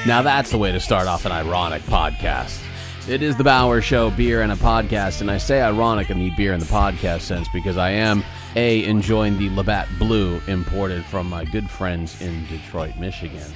Now that's the way to start off an ironic podcast. It is the Bauer Show, beer and a podcast, and I say ironic in the beer and the podcast sense because I am, enjoying the Labatt Blue imported from my good friends in Detroit, Michigan.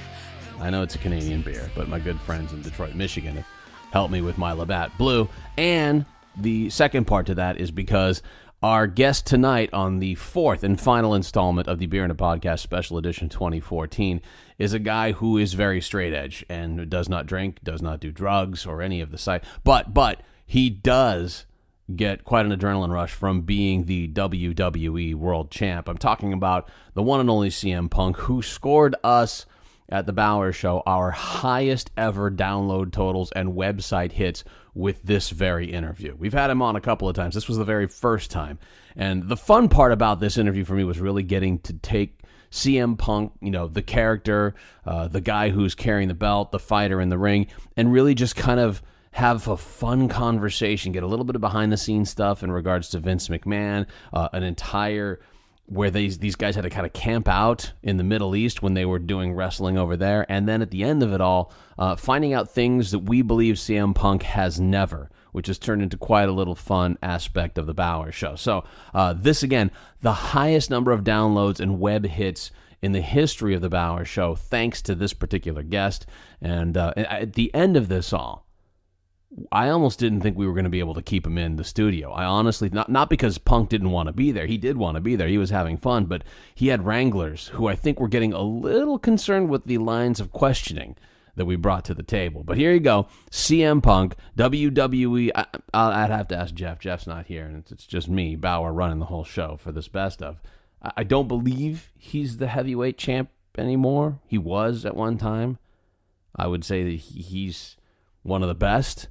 I know it's a Canadian beer, but my good friends in Detroit, Michigan have helped me with my Labatt Blue. And the second part to that is because our guest tonight on the fourth and final installment of the Beer and a Podcast Special Edition 2014 is a guy who is very straight edge and does not drink, does not do drugs or any of the site. But he does get quite an adrenaline rush from being the WWE World Champ. I'm talking about the one and only CM Punk, who scored us at the Bauer Show our highest ever download totals and website hits with this very interview. We've had him on a couple of times. This was the very first time. And the fun part about this interview for me was really getting to take CM Punk, the character, the guy who's carrying the belt, the fighter in the ring, and really just kind of have a fun conversation, get a little bit of behind-the-scenes stuff in regards to Vince McMahon, an entire where these guys had to kind of camp out in the Middle East when they were doing wrestling over there. And then at the end of it all, finding out things that we believe CM Punk has never, which has turned into quite a little fun aspect of the Bauer Show. So this, again, the highest number of downloads and web hits in the history of the Bauer Show, thanks to this particular guest. And at the end of this all, I almost didn't think we were going to be able to keep him in the studio. I honestly, not because Punk didn't want to be there. He did want to be there. He was having fun, but he had wranglers who I think were getting a little concerned with the lines of questioning that we brought to the table. But here you go, CM Punk, WWE. I'd have to ask Jeff. Jeff's not here, and it's just me, Bauer, running the whole show for this best of. I don't believe he's the heavyweight champ anymore. He was at one time. I would say that he's one of the best,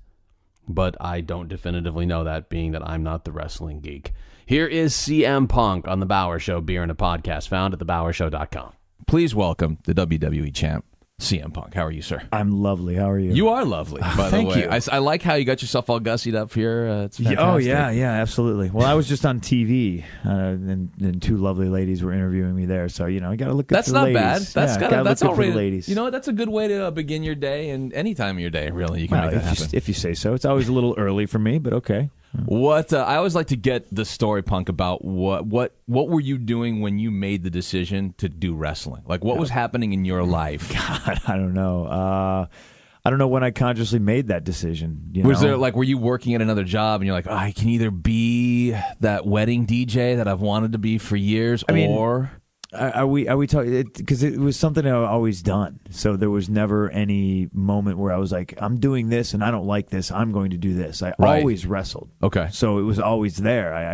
but I don't definitively know that, being that I'm not the wrestling geek. Here is CM Punk on The Bauer Show, beer and a podcast, found at thebowershow.com. Please welcome the WWE champ, CM Punk. How are you, sir? I'm lovely. How are you? You are lovely, by the way. I like how you got yourself all gussied up here. It's fantastic. Oh, yeah, absolutely. Well, I was just on TV, and two lovely ladies were interviewing me there. So, I got to look at the ladies. That's not bad. That's all right. Ladies. You know what? That's a good way to begin your day, and any time of your day, really. You can make that happen. If you say so. It's always a little early for me, but okay. What I always like to get the story, Punk, about what were you doing when you made the decision to do wrestling? Like, what was happening in your life? God, I don't know. I don't know when I consciously made that decision. Was there, were you working at another job and you're like, I can either be that wedding DJ that I've wanted to be for years, or... Are we talking? Because it was something I've always done. So there was never any moment where I was like, I'm doing this and I don't like this. I'm going to do this. I always wrestled. Okay. So it was always there. I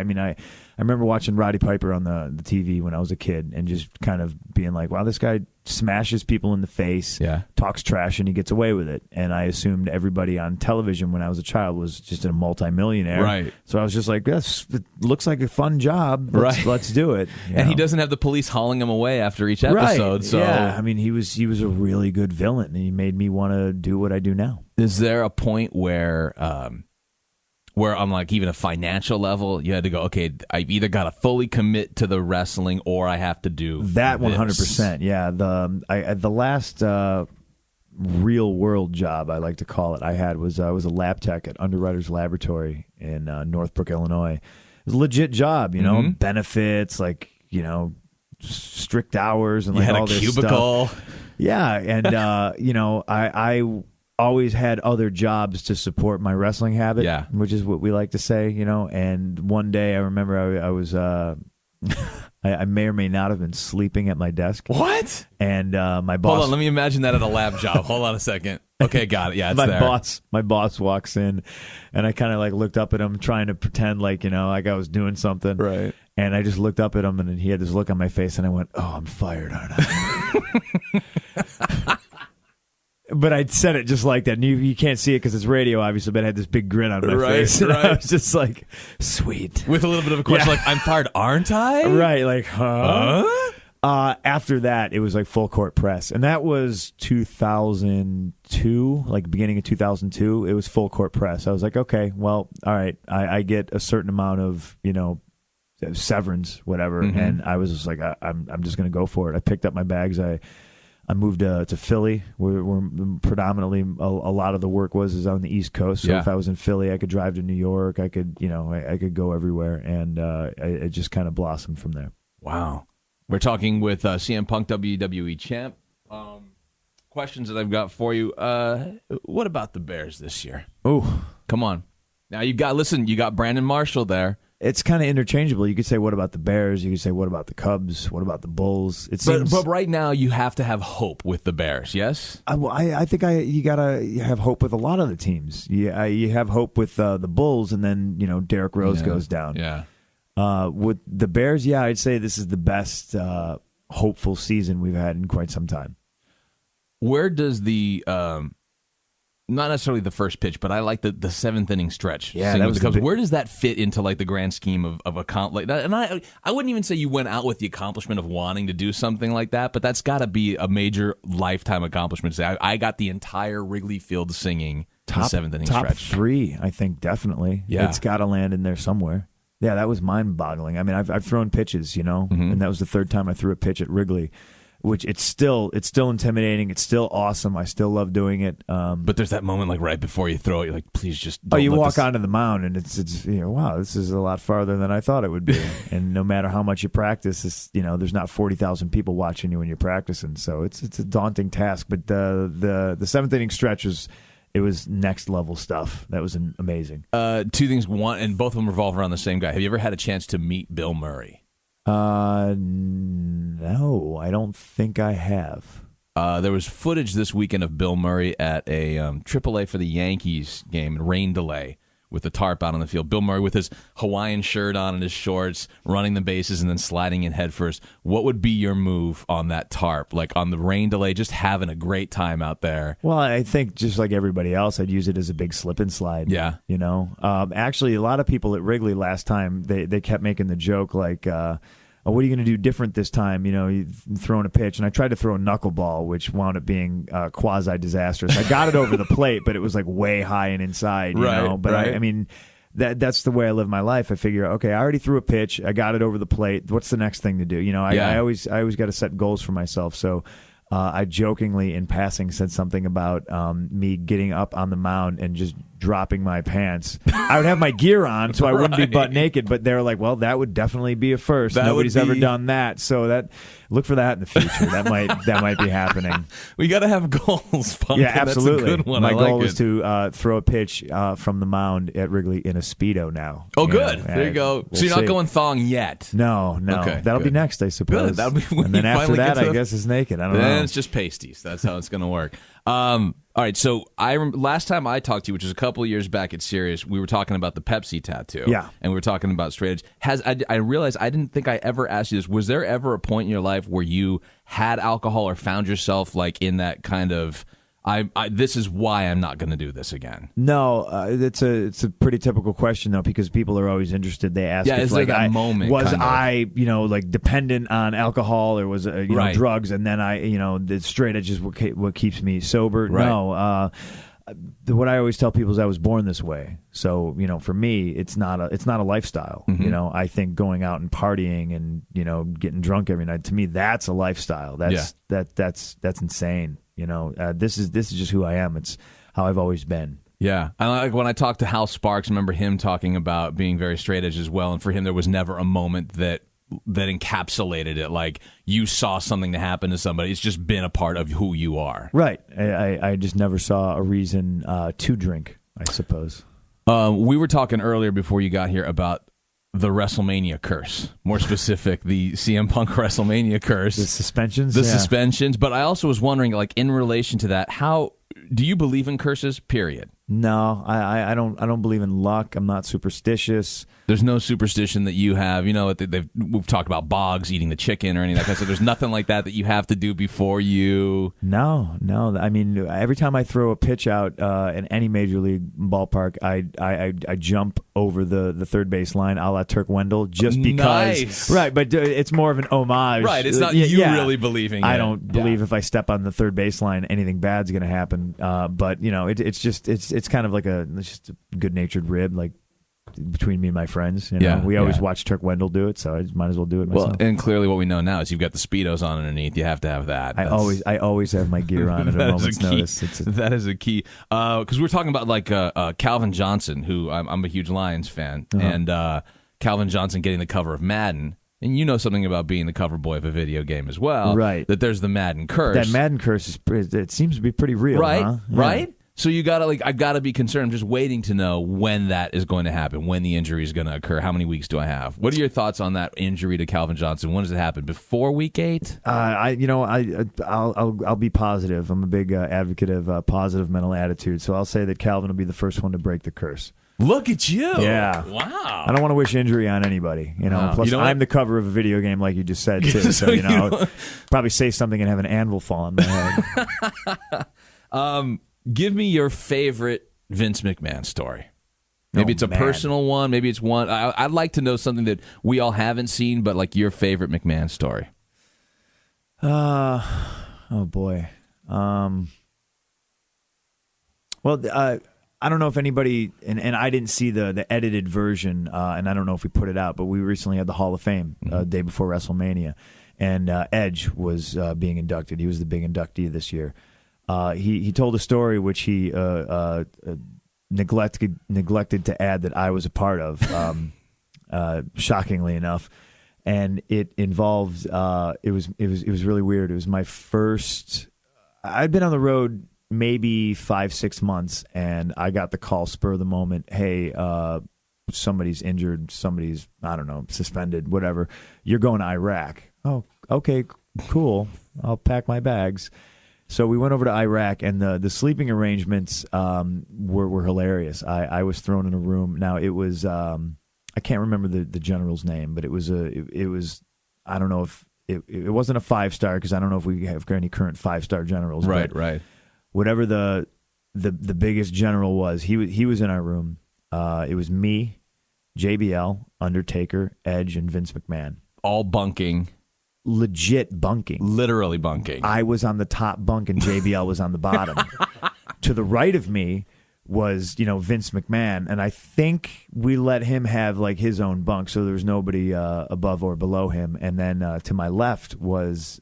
remember watching Roddy Piper on the TV when I was a kid and just kind of being like, wow, this guy smashes people in the face, talks trash, and he gets away with it. And I assumed everybody on television when I was a child was just a multimillionaire. Right. So I was just like, it looks like a fun job. Let's do it. And he doesn't have the police hauling him away after each episode. Right. So yeah, he was a really good villain, and he made me want to do what I do now. Is there a point where on like even a financial level, you had to go, okay, I've either got to fully commit to the wrestling or I have to do that 100%. This. Yeah, the last real world job, I like to call it, I had was I was a lab tech at Underwriters Laboratory in Northbrook, Illinois. It was a legit job, benefits, strict hours, and all this cubicle. Stuff. Yeah, and I always had other jobs to support my wrestling habit, which is what we like to say, and one day I remember I was I may or may not have been sleeping at my desk. What? And my boss... Hold on, let me imagine that at a lab job. Hold on a second. Okay, got it. Yeah, it's my boss walks in, and I kind of looked up at him, trying to pretend like I was doing something. Right. And I just looked up at him, and he had this look on my face, and I went, "Oh, I'm fired, aren't I?" But I said it just like that. And you can't see it because it's radio, obviously, but I had this big grin on my face. And I was just like, sweet. With a little bit of a question, like, I'm fired, aren't I? Right, like, huh? After that, it was like full court press. And that was 2002, beginning of 2002. It was full court press. I was like, okay, well, all right. I get a certain amount of, severance, whatever. Mm-hmm. And I was just like, I'm just going to go for it. I picked up my bags. I I moved to Philly, where predominantly a lot of the work is on the East Coast. So if I was in Philly, I could drive to New York. I could, I could go everywhere, and it just kind of blossomed from there. Wow. We're talking with CM Punk, WWE champ. Questions that I've got for you. What about the Bears this year? Oh, come on. Now you got Brandon Marshall there. It's kind of interchangeable. You could say, what about the Bears? You could say, what about the Cubs? What about the Bulls? But right now, you have to have hope with the Bears, yes? I think you got to have hope with a lot of the teams. You have hope with the Bulls, and then, Derrick Rose goes down. Yeah. With the Bears, I'd say this is the best hopeful season we've had in quite some time. Where does the... not necessarily the first pitch, but I like the seventh inning stretch. Yeah, that was because where does that fit into like the grand scheme of and I wouldn't even say you went out with the accomplishment of wanting to do something like that, but that's got to be a major lifetime accomplishment. To say I got the entire Wrigley Field singing the seventh inning top stretch. 3, I think definitely. Yeah, it's got to land in there somewhere. Yeah, that was mind-boggling. I mean, I've thrown pitches, and that was the third time I threw a pitch at Wrigley. Which it's still intimidating. It's still awesome. I still love doing it. But there's that moment like right before you throw it, you're like, please just don't you walk onto the mound and it's wow, this is a lot farther than I thought it would be. And no matter how much you practice, there's not 40,000 people watching you when you're practicing. So it's a daunting task. But the seventh inning stretch was next level stuff. That was amazing. 2 things. One, and both of them revolve around the same guy. Have you ever had a chance to meet Bill Murray? No, I don't think I have. There was footage this weekend of Bill Murray at a AAA for the Yankees game, rain delay, with the tarp out on the field. Bill Murray with his Hawaiian shirt on and his shorts, running the bases and then sliding in headfirst. What would be your move on that tarp? Like on the rain delay, just having a great time out there. Well, I think just like everybody else, I'd use it as a big slip and slide. Yeah. Actually, a lot of people at Wrigley last time, they kept making the joke like, what are you going to do different this time? You throwing a pitch. And I tried to throw a knuckleball, which wound up being quasi-disastrous. I got it over the plate, but it was like way high and inside, you know? But right. I mean, that's the way I live my life. I figure, okay, I already threw a pitch. I got it over the plate. What's the next thing to do? I always got to set goals for myself. So I jokingly, in passing, said something about me getting up on the mound and just dropping my pants. I would have my gear on, so I wouldn't be butt naked. But they're like, "Well, that would definitely be a first. Nobody's ever done that." So look for that in the future. That might be happening. We got to have goals. Punk. Yeah, absolutely. That's a good one. My goal was to throw a pitch from the mound at Wrigley in a Speedo now. Oh, good. There you go. So you're not going thong yet? No. Okay, that'll be next, I suppose. Good. That'll be when and then after that, I guess it's naked. I don't know. Then it's just pasties. That's how it's going to work. All right, so last time I talked to you, which was a couple of years back at Sirius, we were talking about the Pepsi tattoo. Yeah. And we were talking about straight edge. I realized I didn't think I ever asked you this. Was there ever a point in your life where you had alcohol or found yourself like in that kind of, this is why I'm not going to do this again? No, it's a pretty typical question though, because people are always interested. They ask, is there that moment? Was I, like dependent on alcohol or was drugs, and then the straight edge is what keeps me sober. Right. No, what I always tell people is I was born this way. So for me, it's not a lifestyle. Mm-hmm. I think going out and partying and getting drunk every night, to me that's a lifestyle. That's insane. This is just who I am. It's how I've always been. Yeah. I like when I talked to Hal Sparks, I remember him talking about being very straight edge as well. And for him, there was never a moment that encapsulated it. Like you saw something to happen to somebody. It's just been a part of who you are. Right. I just never saw a reason to drink, I suppose. We were talking earlier before you got here about the WrestleMania curse. More specific, the CM Punk WrestleMania curse. The suspensions? Suspensions. But I also was wondering, like, in relation to that, how do you believe in curses, period? No, I don't believe in luck. I'm not superstitious. There's no superstition that you have. We've talked about Boggs eating the chicken or anything like that. So there's nothing like that you have to do before you. No. I mean, every time I throw a pitch out in any major league ballpark, I jump over the third base line a la Turk Wendell just because. Nice. Right, but it's more of an homage. Right, it's not you really believing. I don't believe if I step on the third base line, anything bad's going to happen. But it's kind of like it's just a good natured rib, like. between me and my friends. You know? We always watch Turk Wendell do it, so I might as well do it myself. Well, and clearly what we know now is you've got the Speedos on underneath. You have to have that. I always have my gear on at a moment's notice. That is a key. Because we're talking about like Calvin Johnson, who I'm a huge Lions fan, and Calvin Johnson getting the cover of Madden. And you know something about being the cover boy of a video game as well. Right. That there's the Madden curse. That Madden curse, it seems to be pretty real, right? Huh? Yeah. Right? So you got to I got to be concerned. I'm just waiting to know when that is going to happen, when the injury is going to occur. How many weeks do I have? What are your thoughts on that injury to Calvin Johnson? When does it happen? Before week 8? I'll be positive. I'm a big advocate of positive mental attitude. So I'll say that Calvin will be the first one to break the curse. Look at you! Yeah, wow. I don't want to wish injury on anybody. Wow. Plus you know I'm the cover of a video game, like you just said too. So probably say something and have an anvil fall on my head. Give me your favorite Vince McMahon story. Maybe it's a personal one. Maybe it's one. I'd like to know something that we all haven't seen, but like your favorite McMahon story. Oh boy. I don't know if anybody, and I didn't see the edited version, and I don't know if we put it out, but we recently had the Hall of Fame day before WrestleMania, and Edge was being inducted. He was the big inductee this year. He told a story which he neglected to add that I was a part of, shockingly enough, and it involved it was really weird. It was my first. I'd been on the road maybe 5-6 months, and I got the call spur of the moment. Hey, somebody's injured. Somebody's, I don't know, suspended. Whatever. You're going to Iraq. Oh, okay, cool. I'll pack my bags. So we went over to Iraq, and the sleeping arrangements were hilarious. I was thrown in a room. Now it was I can't remember the general's name, but it was I don't know if it wasn't a 5-star, because I don't know if we have any current 5-star generals. Right. Whatever the biggest general was, he was in our room. It was me, JBL, Undertaker, Edge, and Vince McMahon. All bunking. Legit bunking. Literally bunking. I was on the top bunk and JBL was on the bottom. To the right of me was, Vince McMahon, and I think we let him have like his own bunk, so there was nobody above or below him. And then to my left was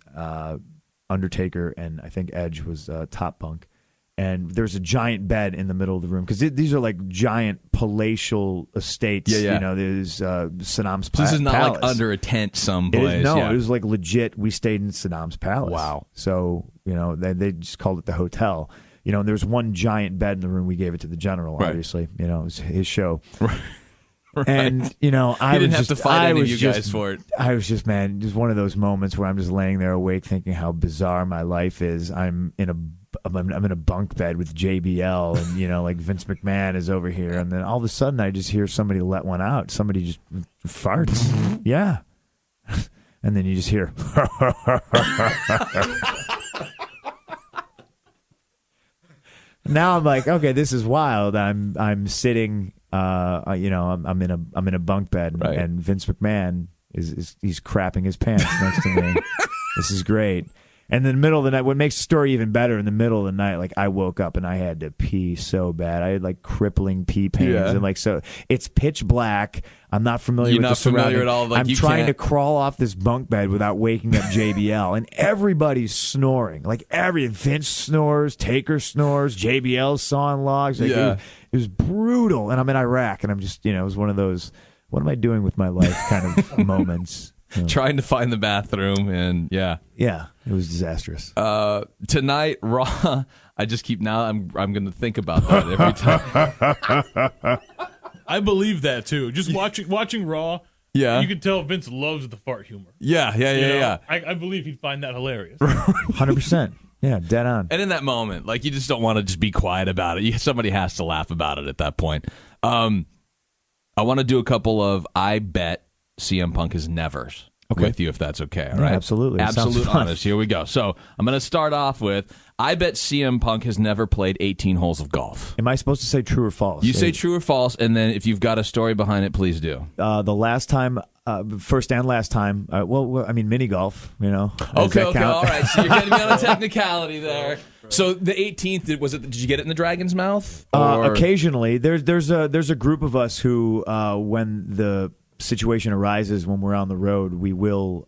Undertaker, and I think Edge was top bunk. And there's a giant bed in the middle of the room, because these are like giant palatial estates. Yeah. There's Saddam's palace. So this is not like under a tent someplace. It was like legit. We stayed in Saddam's palace. Wow. So, they just called it the hotel. And there's one giant bed in the room. We gave it to the general, obviously. It was his show. Right. And, I didn't have to fight any of you guys for it. I was just one of those moments where I'm just laying there awake thinking how bizarre my life is. I'm in a bunk bed with JBL, and like Vince McMahon is over here, and then all of a sudden I just hear somebody let one out. Somebody just farts. Yeah. And then you just hear Now I'm like, okay, this is wild. I'm sitting I'm in a bunk bed, right, and Vince McMahon he's crapping his pants next to me. This is great. And in the middle of the night, what makes the story even better, in the middle of the night, like I woke up and I had to pee so bad. I had like crippling pee pains, and so it's pitch black. I'm not familiar with the surroundings. You're not familiar at all. Like, I'm trying to crawl off this bunk bed without waking up JBL, and everybody's snoring. Like Vince snores, Taker snores, JBL's sawing logs. Like, it was brutal. And I'm in Iraq, and I'm just, it was one of those, what am I doing with my life kind of moments. Trying to find the bathroom, and yeah, it was disastrous. Tonight, Raw. I just keep I'm going to think about that every time. I believe that too. Just watching Raw. Yeah, you can tell Vince loves the fart humor. Yeah. I believe he'd find that hilarious. 100%. Yeah, dead on. And in that moment, like, you just don't want to just be quiet about it. Somebody has to laugh about it at that point. I want to do a couple of I bet CM Punk is nevers with you, if that's okay. All right? Absolutely. Absolute honest. Here we go. So I'm going to start off with, I bet CM Punk has never played 18 holes of golf. Am I supposed to say true or false? You say true or false, and then if you've got a story behind it, please do. The last time First and last time. Well, I mean, mini golf, you know. Okay, all right. So you're getting me on a technicality there. So the 18th, did you get it in the Dragon's Mouth? Occasionally. There's a group of us who, when the situation arises, when we're on the road, we will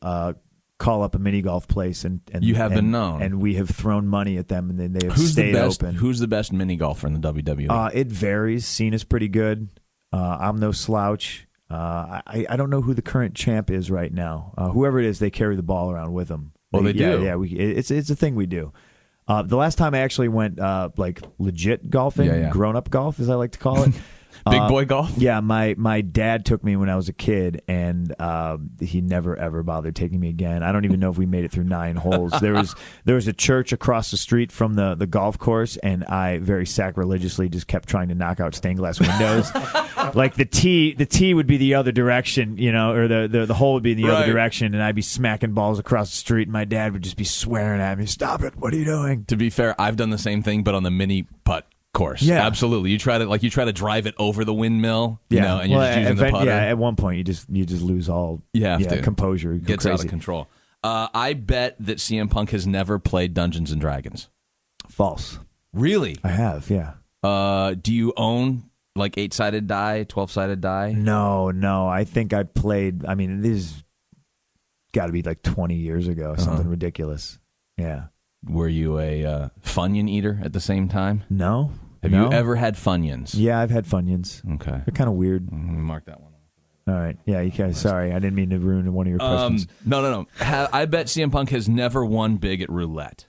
call up a mini golf place and you have been known, and we have thrown money at them, and then they have Who's stayed the best, open. Who's the best mini golfer in the WWE? It varies. Cena's pretty good. I'm no slouch. I don't know who the current champ is right now. Whoever it is, they carry the ball around with them. They do. Yeah. It's a thing we do. The last time I actually went like legit golfing, grown up golf, as I like to call it. Big boy golf? Yeah, my dad took me when I was a kid, and he never ever bothered taking me again. I don't even know if we made it through 9 holes. There was a church across the street from the golf course, and I very sacrilegiously just kept trying to knock out stained glass windows. Like the tee would be the other direction, you know, or the hole would be in the other direction, and I'd be smacking balls across the street, and my dad would just be swearing at me, "Stop it! What are you doing?" To be fair, I've done the same thing, but on the mini putt course. Yeah, absolutely. You try to drive it over the windmill, you know, and you're just using the putter. Yeah, at one point you just lose all composure. Gets out of control. I bet that CM Punk has never played Dungeons and Dragons. False. Really? I have. Yeah. Do you own like 8-sided die, 12-sided die? No. I think I played. I mean, this has got to be like 20 years ago. Something ridiculous. Yeah. Were you a Funyun eater at the same time? No. Have you ever had Funyuns? Yeah, I've had Funyuns. Okay. They're kind of weird. Mark that one off. All right. Yeah, you guys. Sorry, I didn't mean to ruin one of your questions. No. I bet CM Punk has never won big at roulette.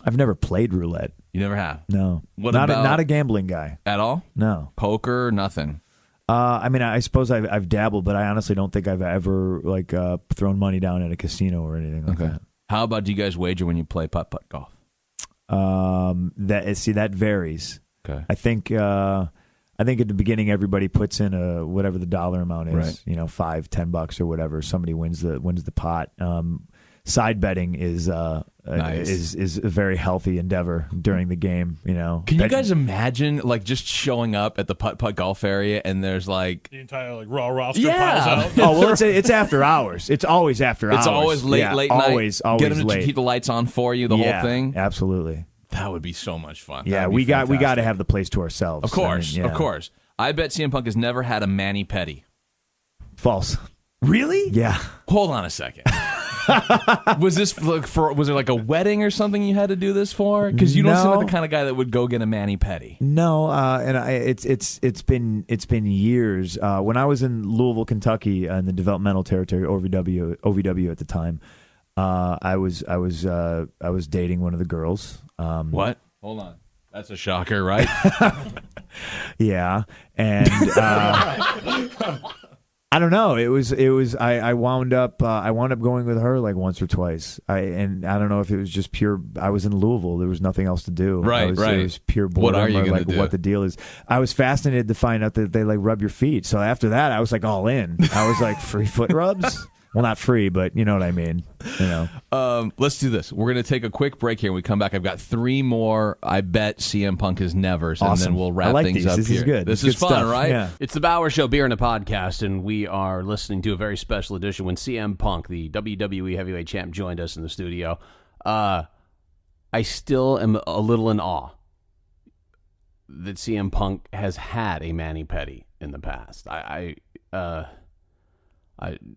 I've never played roulette. You never have? No. Not a gambling guy. At all? No. Poker, nothing? I mean, I suppose I've dabbled, but I honestly don't think I've ever like thrown money down at a casino or anything like that. How about, do you guys wager when you play putt-putt golf? That varies. Okay. I think at the beginning everybody puts in whatever the dollar amount is, right. You know, $5-10 or whatever. Somebody wins the pot. Side betting is nice. is a very healthy endeavor during the game. You know, can you guys imagine like just showing up at the putt-putt golf area and there's like the entire like raw roster piles out? Oh well, it's after hours. It's always after hours. It's always late night. Always Get them late. to keep the lights on for you. The whole thing. Absolutely. That would be so much fun. Yeah, we got to have the place to ourselves. Of course, of course. I bet CM Punk has never had a mani-pedi. False. Really? Yeah. Hold on a second. Was this was it like a wedding or something you had to do this for? Because you don't seem like the kind of guy that would go get a mani-pedi. No, and it's been years. When I was in Louisville, Kentucky, in the developmental territory, OVW at the time, I was dating one of the girls. What? Hold on. That's a shocker, right? Yeah, and I don't know. It was. I wound up going with her like once or twice. I don't know if it was just pure. I was in Louisville. There was nothing else to do. Right. It was pure boredom. What are you or gonna do? What the deal is? I was fascinated to find out that they like rub your feet. So after that, I was like all in. I was like, free foot rubs. Well, not free, but you know what I mean. You know. Let's do this. We're going to take a quick break here. When we come back, I've got 3 more. I bet CM Punk has nevers, and then we'll wrap things up here. This is good. This is fun, stuff. right? Yeah. It's the Bauer Show, Beer and a Podcast, and we are listening to a very special edition when CM Punk, the WWE Heavyweight Champ, joined us in the studio. I still am a little in awe that CM Punk has had a mani-pedi in the past.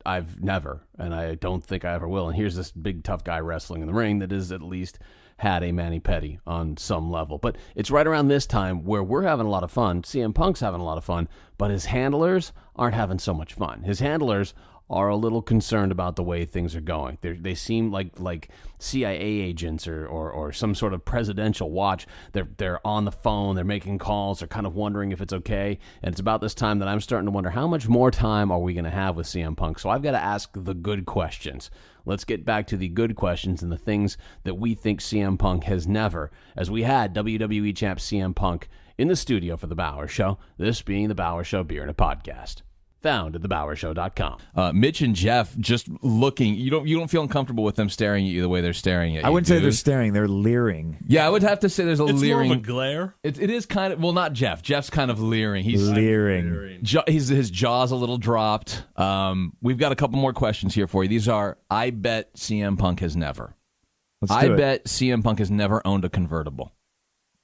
I've never, and I don't think I ever will. And here's this big tough guy wrestling in the ring that has at least had a mani-pedi on some level. But it's right around this time where we're having a lot of fun. CM Punk's having a lot of fun, but his handlers aren't having so much fun. His handlers are a little concerned about the way things are going. They seem like CIA agents or some sort of presidential watch. They're on the phone. They're making calls. They're kind of wondering if it's okay. And it's about this time that I'm starting to wonder how much more time are we going to have with CM Punk. So I've got to ask the good questions. Let's get back to the good questions and the things that we think CM Punk has never, as we had WWE champ CM Punk in the studio for the Bauer Show, this being the Bauer Show Beer and a Podcast. found at thebowershow.com. Mitch and Jeff just looking. You don't feel uncomfortable with them staring at you the way they're staring at you. I wouldn't say they're staring. They're leering. Yeah, I would have to say there's a it's leering. More of a glare. It is kind of, well, not Jeff. Jeff's kind of leering. He's leering. His jaw's a little dropped. We've got a couple more questions here for you. These are, I bet CM Punk has never. I bet CM Punk has never owned a convertible.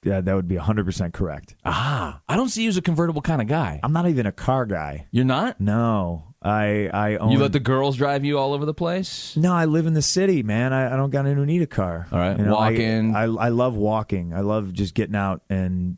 Yeah, that would be 100% correct. I don't see you as a convertible kind of guy. I'm not even a car guy. You're not? No. I own... You let the girls drive you all over the place? No, I live in the city, man. I don't need a car. All right, walking. I love walking. I love just getting out and,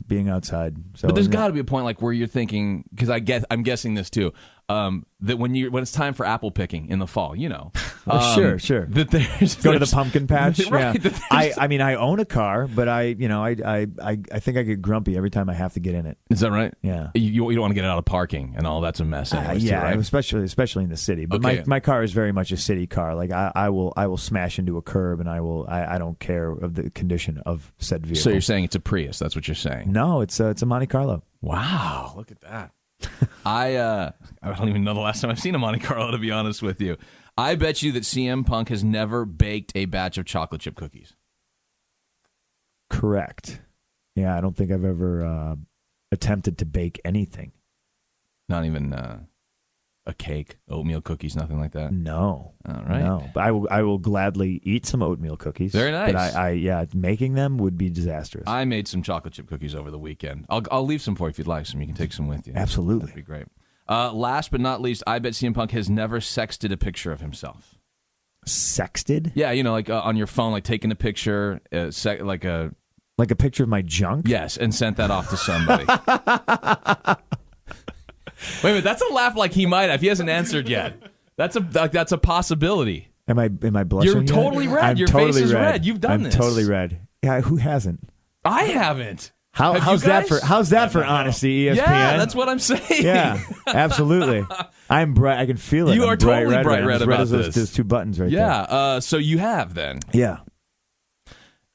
being outside. So, but there's got to be a point like where you're thinking, because I'm guessing this too, that when it's time for apple picking in the fall, sure. That there's go to the pumpkin patch. Right, yeah. I own a car, but I think I get grumpy every time I have to get in it. Is that right? Yeah. You don't want to get out of parking and all that's a mess. Anyways, yeah, too, right? especially in the city. But okay. my car is very much a city car. Like I will smash into a curb, and I don't care of the condition of said vehicle. So you're saying it's a Prius? That's what you're saying? No, it's a Monte Carlo. Wow, look at that. I don't even know the last time I've seen a Monte Carlo, to be honest with you. I bet you that CM Punk has never baked a batch of chocolate chip cookies. Correct. Yeah, I don't think I've ever attempted to bake anything. Not even a cake, oatmeal cookies, nothing like that? No. All right. No, but I will gladly eat some oatmeal cookies. Very nice. But making them would be disastrous. I made some chocolate chip cookies over the weekend. I'll leave some for you if you'd like some. You can take some with you. Absolutely. That'd be great. Last but not least, I bet CM Punk has never sexted a picture of himself. Sexted? Yeah, like on your phone, like taking a picture, like a picture of my junk? Yes, and sent that off to somebody. Wait a minute, that's a laugh like he might have. He hasn't answered yet. That's a possibility. Am I blushing? You're yet? totally red. I'm Your totally face is red. red. You've done this. I'm totally red. Yeah, who hasn't? I haven't. How's that for honesty, ESPN? Yeah, that's what I'm saying. Yeah, absolutely. I'm bright. I can feel it. You are totally bright red about as this. Those two buttons right there. Yeah. So you have then. Yeah.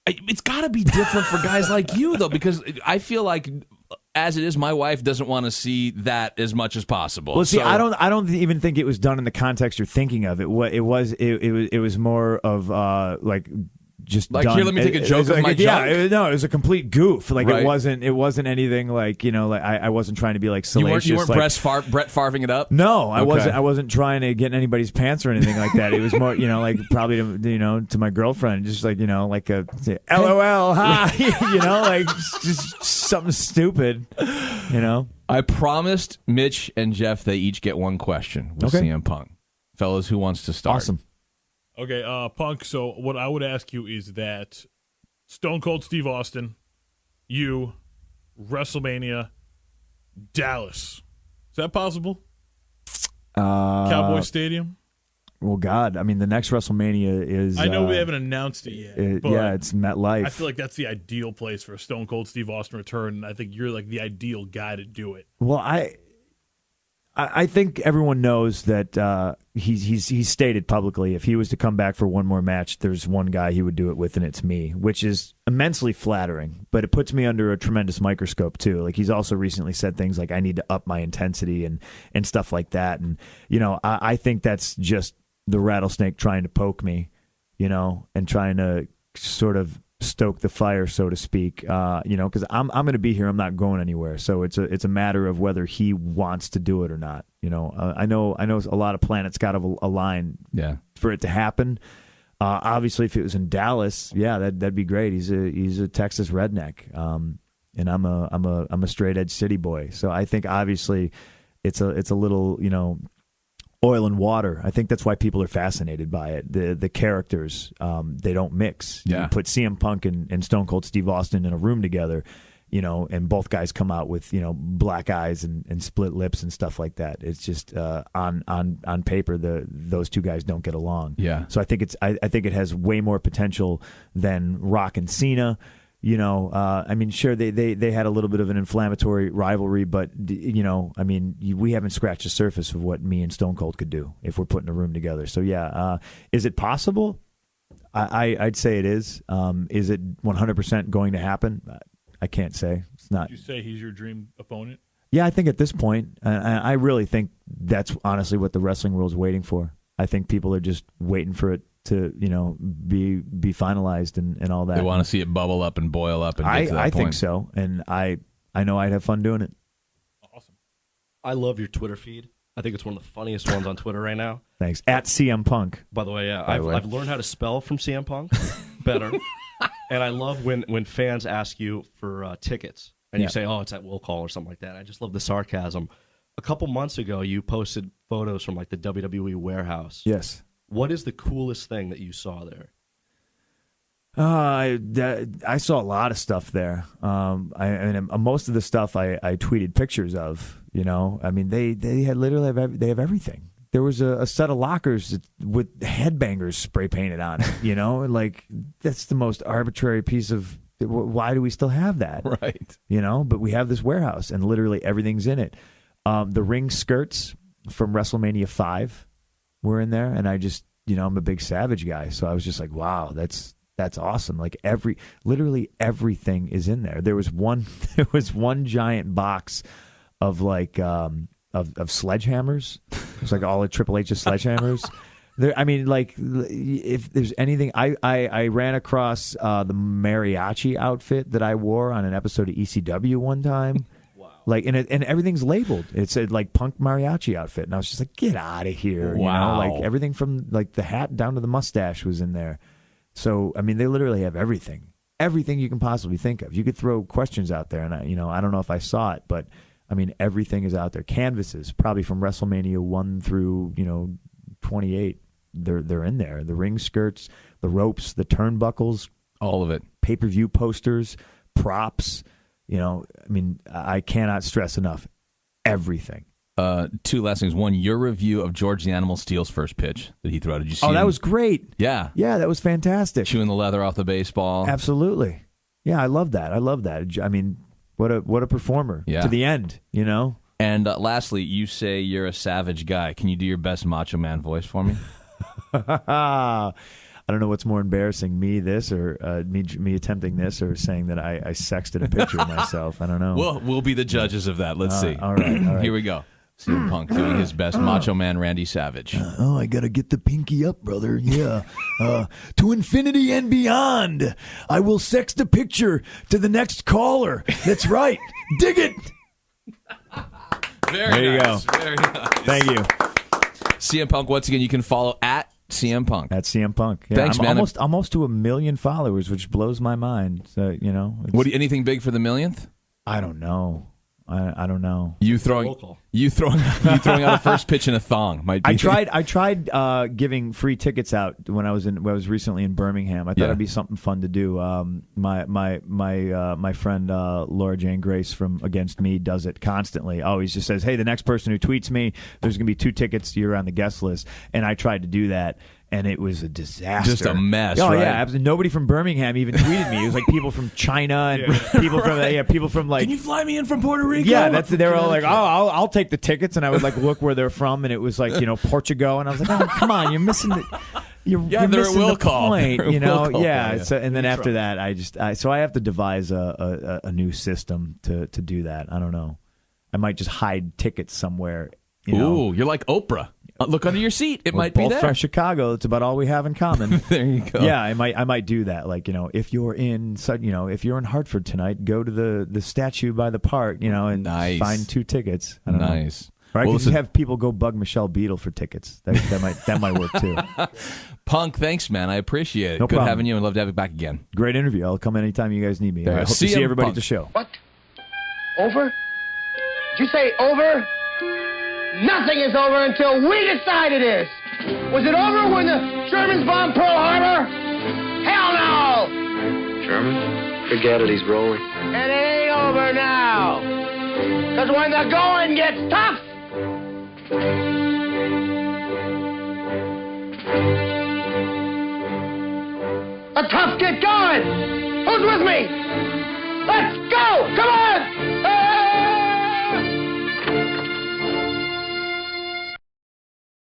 It's got to be different for guys like you though, because I feel like, as it is, my wife doesn't want to see that as much as possible. Well, see, I don't even think it was done in the context you're thinking of. It was more of like just like done. Here, let me take a joke of my junk. Yeah, it was a complete goof. Like right. it wasn't anything like like I wasn't trying to be like salacious. You weren't Brett Favring it up. No, I wasn't. I wasn't trying to get in anybody's pants or anything like that. It was more like probably to my girlfriend, just like like a LOL, hi, like just something stupid, I promised Mitch and Jeff they each get one question with CM Punk. Fellas, who wants to start? Awesome. Okay, Punk, so what I would ask you is that Stone Cold Steve Austin, you, WrestleMania, Dallas. Is that possible? Cowboy Stadium? Well, God, I mean, the next WrestleMania is... I know we haven't announced it yet. But yeah, it's MetLife. I feel like that's the ideal place for a Stone Cold Steve Austin return, and I think you're like the ideal guy to do it. Well, I think everyone knows that he's stated publicly if he was to come back for one more match, there's one guy he would do it with, and it's me, which is immensely flattering. But it puts me under a tremendous microscope too. Like he's also recently said things like I need to up my intensity and stuff like that. And I think that's just the rattlesnake trying to poke me, and trying to sort of stoke the fire, so to speak, because I'm going to be here. I'm not going anywhere. So it's a matter of whether he wants to do it or not. I know a lot of planets got to align for it to happen. Obviously, if it was in Dallas, that'd be great. He's a Texas redneck, and I'm a straight edge city boy. So I think obviously it's a little oil and water. I think that's why people are fascinated by it. The characters, they don't mix. Yeah. You put CM Punk and Stone Cold Steve Austin in a room together, and both guys come out with black eyes and split lips and stuff like that. It's just on paper those two guys don't get along. Yeah. So I think it has way more potential than Rock and Cena. I mean, sure, they had a little bit of an inflammatory rivalry, but, I mean, we haven't scratched the surface of what me and Stone Cold could do if we're putting a room together. So, is it possible? I'd say it is. Is it 100% going to happen? I can't say. It's not. Did you say he's your dream opponent? Yeah, I think at this point, I really think that's honestly what the wrestling world is waiting for. I think people are just waiting for it to, be finalized and all that. They want to see it bubble up and boil up and get to that I point. think so, and I know I'd have fun doing it. Awesome. I love your Twitter feed. I think it's one of the funniest ones on Twitter right now. Thanks. At CM Punk. By the way, I've learned how to spell from CM Punk better. And I love when fans ask you for tickets. And you say, oh, it's at Will Call or something like that. I just love the sarcasm. A couple months ago, you posted photos from like the WWE warehouse. Yes. What is the coolest thing that you saw there? I saw a lot of stuff there. Most of the stuff I tweeted pictures of. I mean, they had literally they have everything. There was a set of lockers with headbangers spray painted on it. Like that's the most arbitrary piece of. Why do we still have that? Right. But we have this warehouse and literally everything's in it. The ring skirts from WrestleMania 5 were in there. And I just, I'm a big Savage guy. So I was just like, wow, that's awesome. Like literally everything is in there. There was one giant box of like, of sledgehammers. It was like all of Triple H's sledgehammers. If there's anything, I ran across the mariachi outfit that I wore on an episode of ECW one time. Wow! And everything's labeled. It said like Punk mariachi outfit, and I was just like, get out of here! Wow! Like everything from like the hat down to the mustache was in there. So I mean, they literally have everything you can possibly think of. You could throw questions out there, and I don't know if I saw it, but I mean, everything is out there. Canvases, probably from WrestleMania 1 through 28. They're in there. The ring skirts, the ropes, the turnbuckles, all of it. Pay-per-view posters, props. I cannot stress enough. Everything. Two last things. One, your review of George the Animal Steel's first pitch that he threw out. Did you see? Oh, that was great. Yeah. Yeah, that was fantastic. Chewing the leather off the baseball. Absolutely. Yeah, I love that. I mean, what a performer. Yeah. To the end, And lastly, you say you're a Savage guy. Can you do your best Macho Man voice for me? I don't know what's more embarrassing, me attempting this, or saying that I sexted a picture of myself. I don't know. We'll be the judges of that. Let's see. All right. Here we go. CM Punk doing his best Macho Man Randy Savage. I gotta get the pinky up, brother. Yeah. To infinity and beyond. I will sext a picture to the next caller. That's right. Dig it. Very there you nice. go. Very nice. Thank you. CM Punk, once again, you can follow at CM Punk. That's CM Punk. Yeah, Thanks, I'm man. Almost to 1 million followers, which blows my mind. So, Anything big for the millionth? I don't know. I don't know. You throwing out a first pitch in a thong might be. I tried giving free tickets out when I was recently in Birmingham. I thought it'd be something fun to do. My friend Laura Jane Grace from Against Me does it constantly. Always just says, "Hey, the next person who tweets me, there's gonna be 2 tickets. You're on the guest list." And I tried to do that. And it was a disaster. Just a mess. Oh right? yeah, absolutely. Nobody from Birmingham even tweeted me. It was like people from China and people from like. Can you fly me in from Puerto Rico? Yeah, they were all like, "Oh, I'll take the tickets," and I would like look where they're from, and it was like Portugal, and I was like, "Oh, come on, you're missing the." You're missing the point, Yeah. So, and then after that, I have to devise a new system to do that. I don't know. I might just hide tickets somewhere. Ooh, you're like Oprah. Look under your seat. It might be both there. from Chicago. It's about all we have in common. There you go. Yeah, I might do that. Like, if you're in Hartford tonight, go to the statue by the park, and find 2 tickets. I don't know. Or I could just have people go bug Michelle Beadle for tickets. That might work too. Punk, thanks, man. I appreciate it. No Good problem. having you, and love to have you back again. Great interview. I'll come anytime you guys need me. I hope to CM see everybody Punk. at the show. What? Over? Did you say over? Nothing is over until we decide it is. Was it over when the Germans bombed Pearl Harbor? Hell no! German? Forget it, he's rolling. And it ain't over now. Because when the going gets tough, the tough get going. Who's with me?